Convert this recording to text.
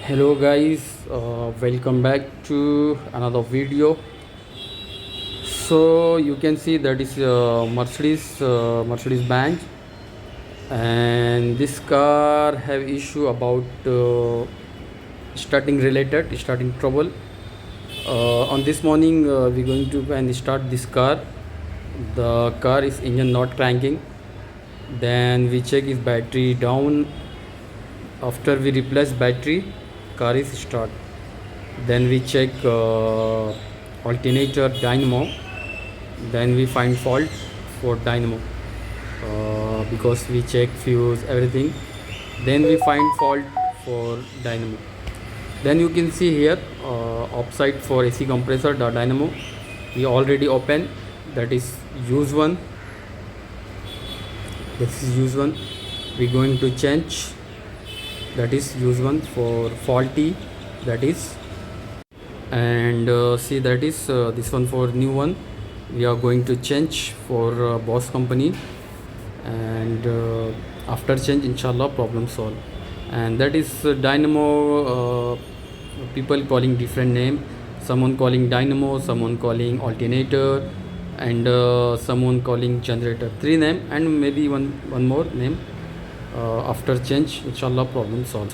Hello guys, welcome back to another video. So you can see that is Mercedes-Benz, and this car have issue about starting trouble. On this morning we're going to and start this car. The car is engine not cranking. Then we check is battery down. After we replace battery, car is start. Then we check alternator dynamo. Then we find fault for dynamo because we check fuse everything. Then we find fault for dynamo. Then you can see here upside for AC compressor the dynamo we already open, that is use one. This is use one. We going to change, that is use one. For faulty, that is, and see that is this one for new one. We are going to change for Boss company, and after change inshallah problem solve. And that is dynamo, people calling different name, someone calling dynamo, someone calling alternator, and someone calling generator. Three name and maybe one more name. After change inshallah problem solve.